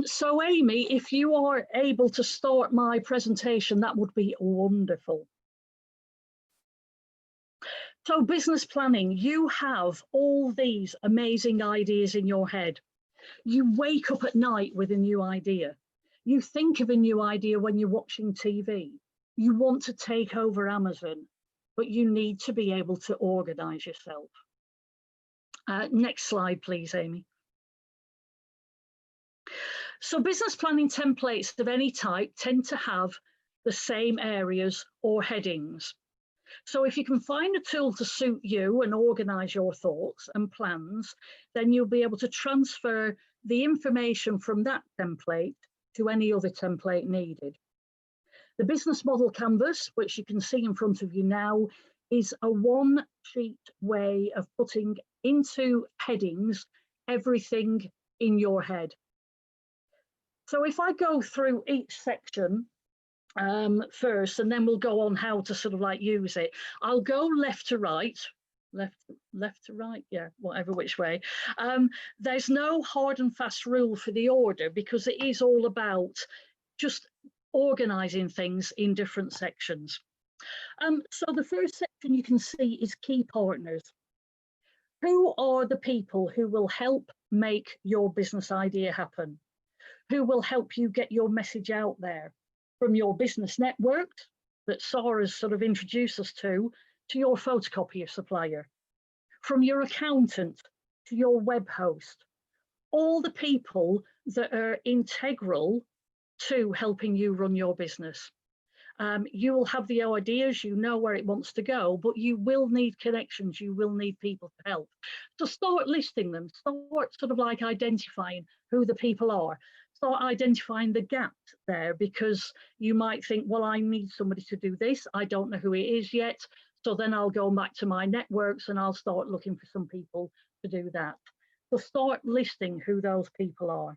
So Amy, if you are able to start my presentation, that would be wonderful. So business planning, you have all these amazing ideas in your head. You wake up at night with a new idea. You think of a new idea when you're watching TV. You want to take over Amazon, but you need to be able to organize yourself. Next slide, please, Amy. So business planning templates of any type tend to have the same areas or headings. So if you can find a tool to suit you and organize your thoughts and plans, then you'll be able to transfer the information from that template to any other template needed. The business model canvas, which you can see in front of you now, is a one-sheet way of putting into headings everything in your head. So if I go through each section first, and then we'll go on how to sort of like use it. I'll go left to right, left to right, yeah, whatever which way. There's no hard and fast rule for the order because it is all about just organizing things in different sections. So the first section you can see is key partners. Who are the people who will help make your business idea happen? Who will help you get your message out there? From your business network that Sarah's sort of introduced us to your photocopier supplier, from your accountant to your web host, all the people that are integral to helping you run your business. You will have the ideas, you know where it wants to go, but you will need connections, you will need people to help. So start listing them, start sort of like identifying who the people are. Start identifying the gaps there, because you might think, well, I need somebody to do this. I don't know who it is yet. So then I'll go back to my networks and I'll start looking for some people to do that. So start listing who those people are.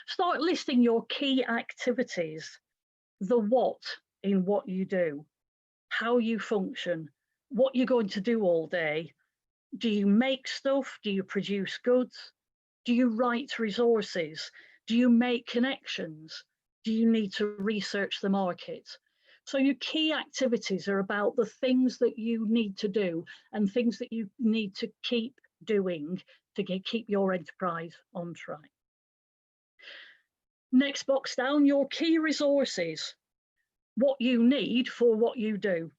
Start listing your key activities, the what in what you do, how you function, what you're going to do all day. Do you make stuff? Do you produce goods? Do you write resources? Do you make connections? Do you need to research the market? So your key activities are about the things that you need to do and things that you need to keep doing to keep your enterprise on track. Next box down, your key resources. What you need for what you do.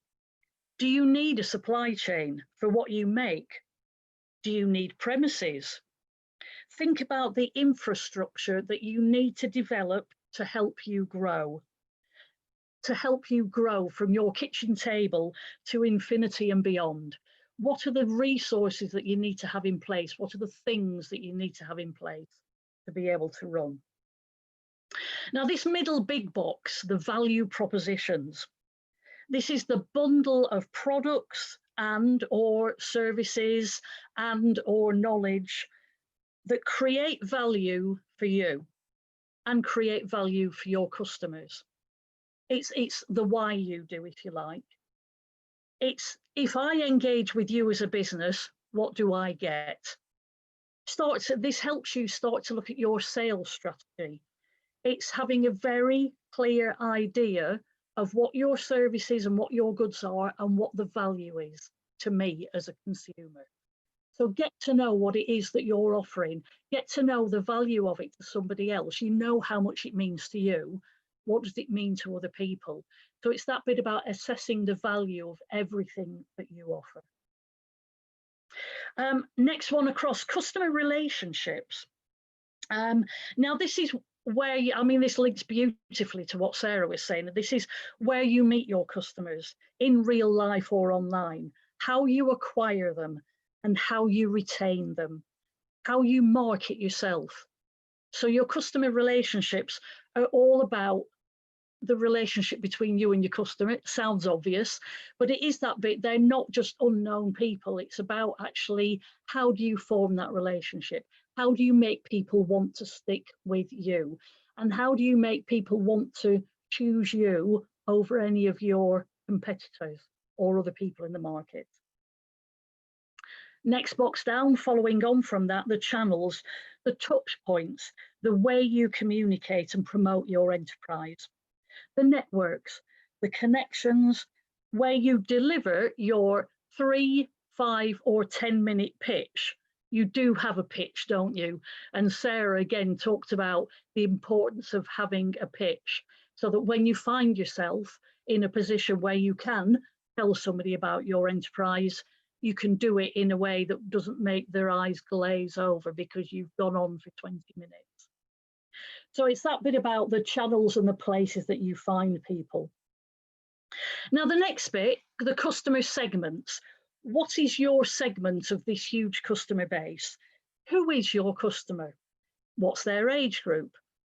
Do you need a supply chain for what you make? Do you need premises? Think about the infrastructure that you need to develop to help you grow. To help you grow from your kitchen table to infinity and beyond. What are the resources that you need to have in place? What are the things that you need to have in place to be able to run? Now, this middle big box, the value propositions, this is the bundle of products and or services and or knowledge that create value for you and create value for your customers. It's the why you do, if you like. It's if I engage with you as a business, what do I get? This helps you start to look at your sales strategy. It's having a very clear idea of what your service is and what your goods are and what the value is to me as a consumer. So get to know what it is that you're offering, get to know the value of it to somebody else. You know how much it means to you. What does it mean to other people? So it's that bit about assessing the value of everything that you offer. Next one across, customer relationships. Now this is where this links beautifully to what Sarah was saying. This is where you meet your customers in real life or online, how you acquire them and how you retain them, how you market yourself. So your customer relationships are all about the relationship between you and your customer. It sounds obvious, but it is that bit. They're not just unknown people. It's about actually, how do you form that relationship? How do you make people want to stick with you? And how do you make people want to choose you over any of your competitors or other people in the market? Next box down, following on from that, the channels. the touch points, the way you communicate and promote your enterprise, the networks, the connections, where you deliver your 3, 5 or 10-minute pitch. You do have a pitch, don't you? And Sarah again talked about the importance of having a pitch, so that when you find yourself in a position where you can tell somebody about your enterprise, you can do it in a way that doesn't make their eyes glaze over because you've gone on for 20 minutes. So it's that bit about the channels and the places that you find people. Now, the next bit, the customer segments. What is your segment of this huge customer base? Who is your customer? What's their age group?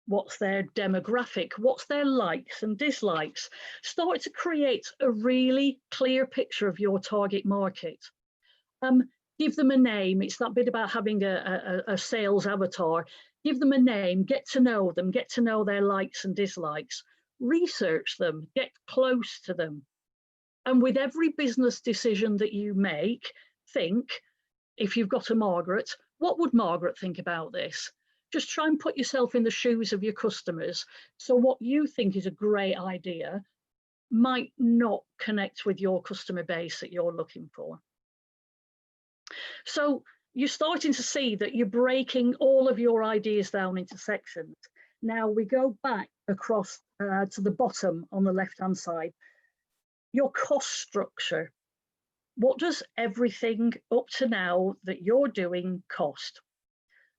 What's their demographic? What's their likes and dislikes? Start to create a really clear picture of your target market. Give them a name. It's that bit about having a sales avatar. Give them a name, get to know them, get to know their likes and dislikes. Research them, get close to them. And with every business decision that you make, think, if you've got a Margaret, what would Margaret think about this? Just try and put yourself in the shoes of your customers. So what you think is a great idea might not connect with your customer base that you're looking for. So you're starting to see that you're breaking all of your ideas down into sections. Now we go back across to the bottom on the left-hand side. Your cost structure. What does everything up to now that you're doing cost?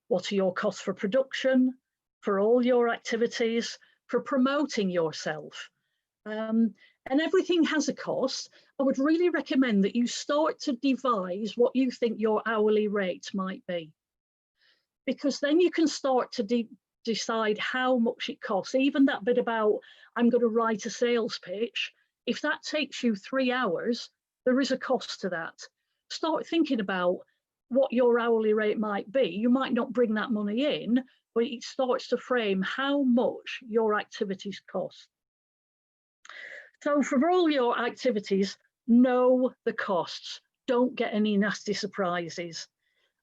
What are your costs for production, for all your activities, for promoting yourself? And everything has a cost. I would really recommend that you start to devise what you think your hourly rate might be, because then you can start to decide how much it costs. Even that bit about, I'm going to write a sales pitch, if that takes you 3 hours, there is a cost to that. Start thinking about what your hourly rate might be. You might not bring that money in, but it starts to frame how much your activities cost. So for all your activities, know the costs. Don't get any nasty surprises,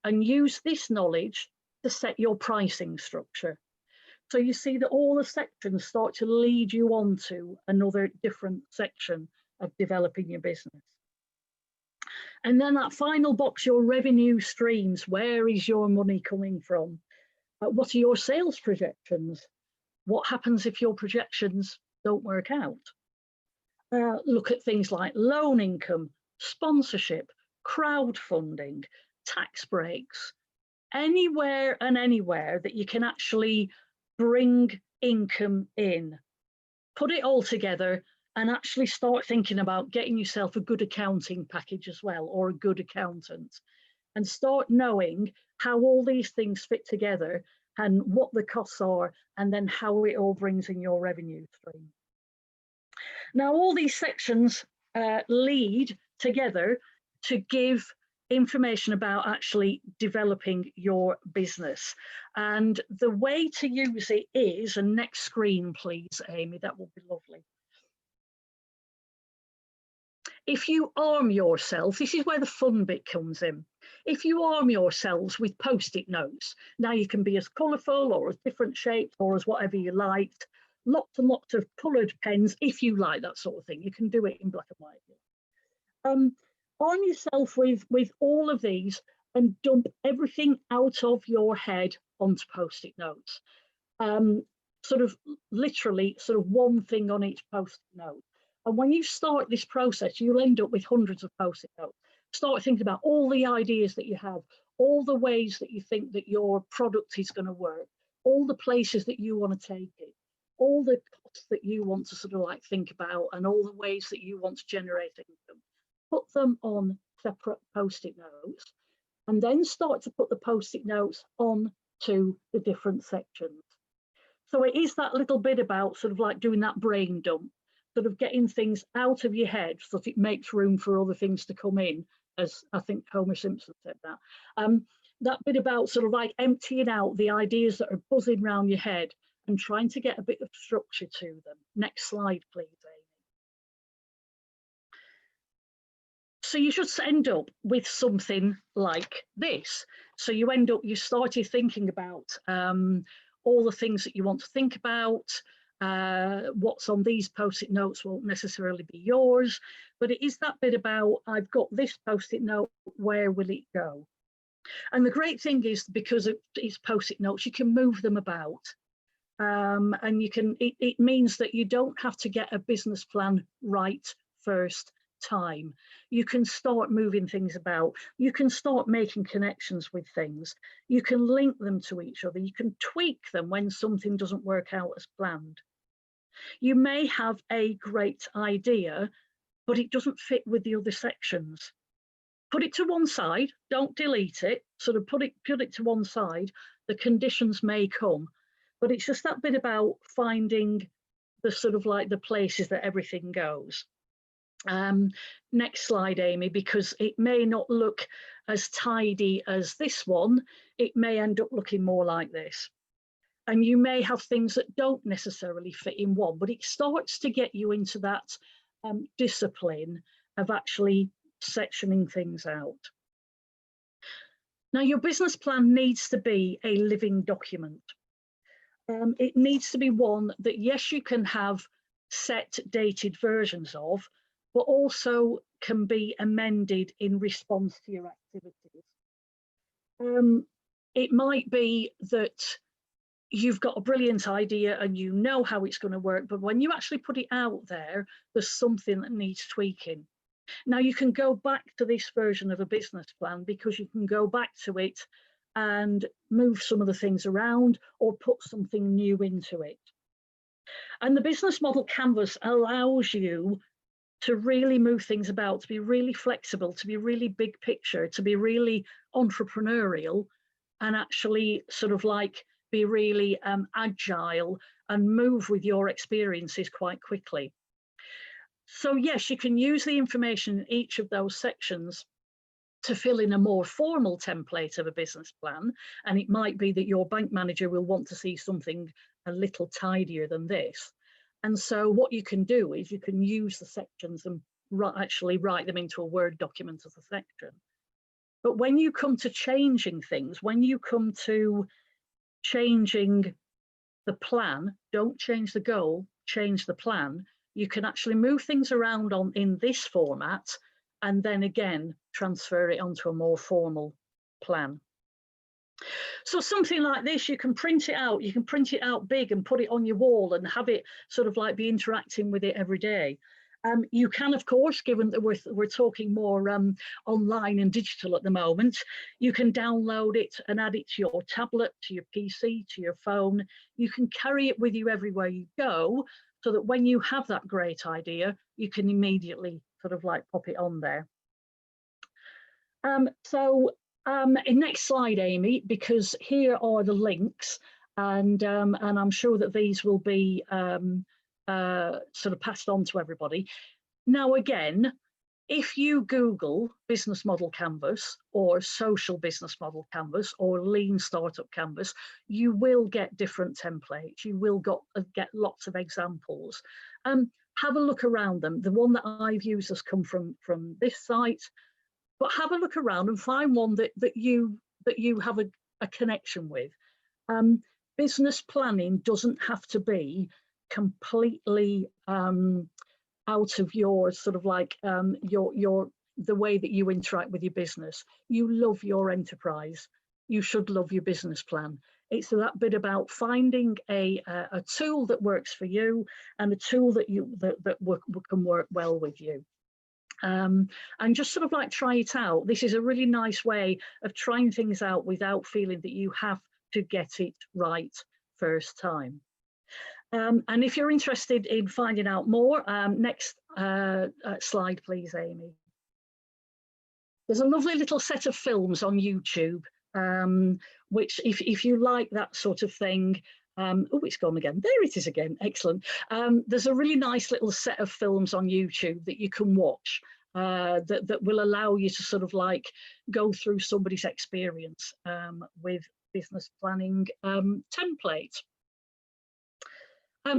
and use this knowledge to set your pricing structure. So you see that all the sections start to lead you on to another different section of developing your business. And then that final box, your revenue streams. Where is your money coming from? What are your sales projections? What happens if your projections don't work out? Look at things like loan income, sponsorship, crowdfunding, tax breaks, anywhere and anywhere that you can actually bring income in. Put it all together and actually start thinking about getting yourself a good accounting package as well, or a good accountant, and start knowing how all these things fit together and what the costs are, and then how it all brings in your revenue stream. Now, all these sections lead together to give information about actually developing your business. And the way to use it is, and next screen, please, Amy, that would be lovely. If you arm yourself, this is where the fun bit comes in. If you arm yourselves with Post-it notes, now you can be as colourful or as different shapes or as whatever you liked. Lots and lots of coloured pens, if you like that sort of thing. You can do it in black and white. Arm yourself with all of these and dump everything out of your head onto Post-it notes. Sort of literally sort of one thing on each Post-it note. And when you start this process, you'll end up with hundreds of Post-it notes. Start thinking about all the ideas that you have, all the ways that you think that your product is going to work, all the places that you want to take it, all the costs that you want to sort of like think about, and all the ways that you want to generate income. Put them on separate Post-it notes, and then start to put the Post-it notes on to the different sections. So it is that little bit about sort of like doing that brain dump, sort of getting things out of your head so that it makes room for other things to come in, as I think Homer Simpson said that. That bit about sort of like emptying out the ideas that are buzzing around your head and trying to get a bit of structure to them. Next slide, please, Amy. So you should end up with something like this. So you started thinking about all the things that you want to think about. What's on these post-it notes won't necessarily be yours, but it is that bit about, I've got this post-it note, where will it go? And the great thing is, because it's post-it notes, you can move them about. And you can, it means that you don't have to get a business plan right first time. You can start moving things about. You can start making connections with things. You can link them to each other. You can tweak them when something doesn't work out as planned. You may have a great idea, but it doesn't fit with the other sections. Put it to one side, don't delete it, sort of put it to one side. The conditions may come, but it's just that bit about finding the sort of like the places that everything goes. Next slide, Amy, because it may not look as tidy as this one. It may end up looking more like this. And you may have things that don't necessarily fit in one, but it starts to get you into that discipline of actually sectioning things out. Now, your business plan needs to be a living document. It needs to be one that, yes, you can have set dated versions of, but also can be amended in response to your activities. It might be that you've got a brilliant idea and you know how it's going to work, but when you actually put it out there, there's something that needs tweaking. Now, you can go back to this version of a business plan, because you can go back to it and move some of the things around or put something new into it. And the business model canvas allows you to really move things about, to be really flexible, to be really big picture, to be really entrepreneurial, and actually sort of like be really agile and move with your experiences quite quickly. So yes, you can use the information in each of those sections to fill in a more formal template of a business plan. And it might be that your bank manager will want to see something a little tidier than this. And so what you can do is you can use the sections and actually write them into a Word document as a section. But when you come to changing things, when you come to changing the plan, don't change the goal, change the plan. You can actually move things around in this format, and then again transfer it onto a more formal plan. So something like this, you can print it out. You can print it out big and put it on your wall and have it sort of like be interacting with it every day. You can, of course, given that we're talking more online and digital at the moment, you can download it and add it to your tablet, to your PC, to your phone. You can carry it with you everywhere you go, so that when you have that great idea, you can immediately sort of like pop it on there. Next slide, Amy, because here are the links, and I'm sure that these will be sort of passed on to everybody. Now, again, if you Google business model canvas or social business model canvas or lean startup canvas, you will get different templates. You will get lots of examples. Have a look around them. The one that I've used has come from this site. But have a look around and find one that you have a connection with. Business planning doesn't have to be completely out of your sort of like the way that you interact with your business. You love your enterprise. You should love your business plan. It's that bit about finding a tool that works for you and a tool that can work well with you. And just sort of like try it out. This is a really nice way of trying things out without feeling that you have to get it right first time. And if you're interested in finding out more, next slide, please, Amy. There's a lovely little set of films on YouTube, which if you like that sort of thing, oh, it's gone again. There it is again. Excellent. There's a really nice little set of films on YouTube that you can watch that will allow you to sort of like go through somebody's experience with business planning template.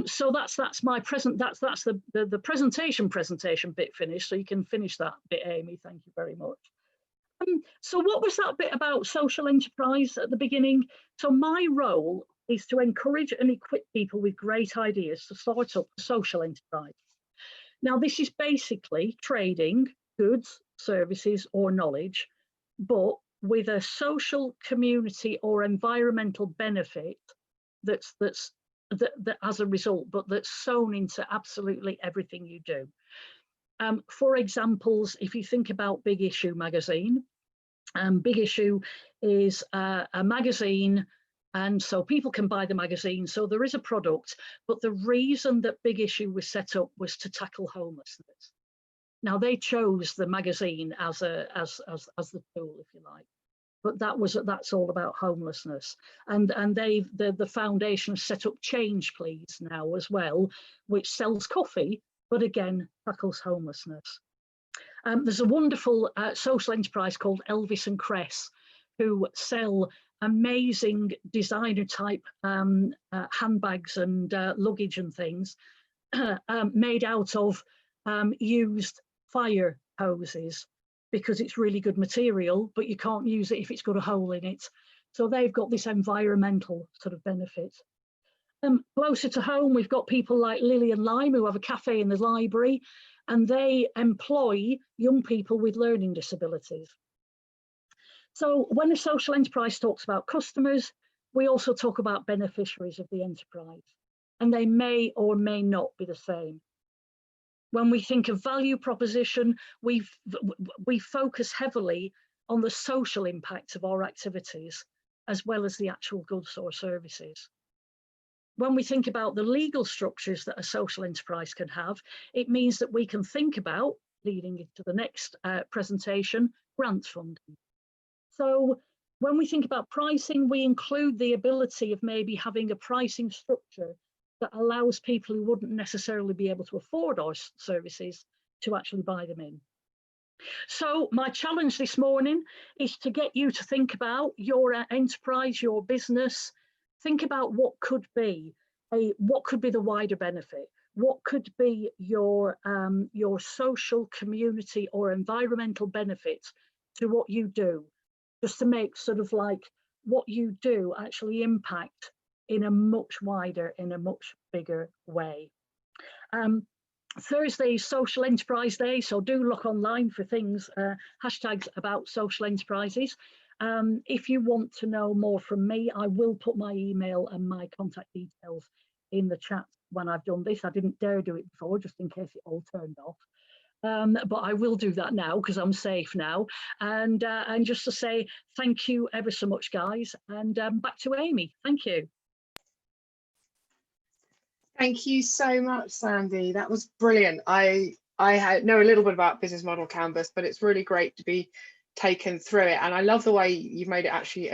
So that's my present. That's the presentation bit finished. So you can finish that bit, Amy. Thank you very much. So what was that bit about social enterprise at the beginning? So my role is to encourage and equip people with great ideas to start up a social enterprise. Now, this is basically trading goods, services, or knowledge, but with a social, community, or environmental benefit that as a result, but that's sewn into absolutely everything you do. For examples, if you think about Big Issue magazine, Big Issue is a magazine, and so people can buy the magazine. So there is a product, but the reason that Big Issue was set up was to tackle homelessness. Now they chose the magazine as the tool, if you like, but that's all about homelessness. And the foundation has set up Change Please now as well, which sells coffee, but again tackles homelessness. There's a wonderful social enterprise called Elvis and Cress, who sell amazing designer type handbags and luggage and things made out of used fire hoses, because it's really good material, but you can't use it if it's got a hole in it. So they've got this environmental sort of benefit. Closer to home, we've got people like Lily and Lime, who have a cafe in the library, and they employ young people with learning disabilities. So when a social enterprise talks about customers, we also talk about beneficiaries of the enterprise, and they may or may not be the same. When we think of value proposition, we focus heavily on the social impact of our activities, as well as the actual goods or services. When we think about the legal structures that a social enterprise can have, it means that we can think about, leading into the next presentation, grant funding. So when we think about pricing, we include the ability of maybe having a pricing structure that allows people who wouldn't necessarily be able to afford our services to actually buy them in. So my challenge this morning is to get you to think about your enterprise, your business. Think about what could be the wider benefit. What could be your social, community, or environmental benefit to what you do, just to make sort of like what you do actually impact in a much wider, in a much bigger way. Thursday is Social Enterprise Day, so do look online for things, hashtags about social enterprises. If you want to know more from me, I will put my email and my contact details in the chat when I've done this. I didn't dare do it before, just in case it all turned off. But I will do that now because I'm safe now. And just to say thank you ever so much, guys. And back to Amy. Thank you. Thank you so much, Sandie. That was brilliant. I know a little bit about Business Model Canvas, but it's really great to be taken through it. And I love the way you've made it actually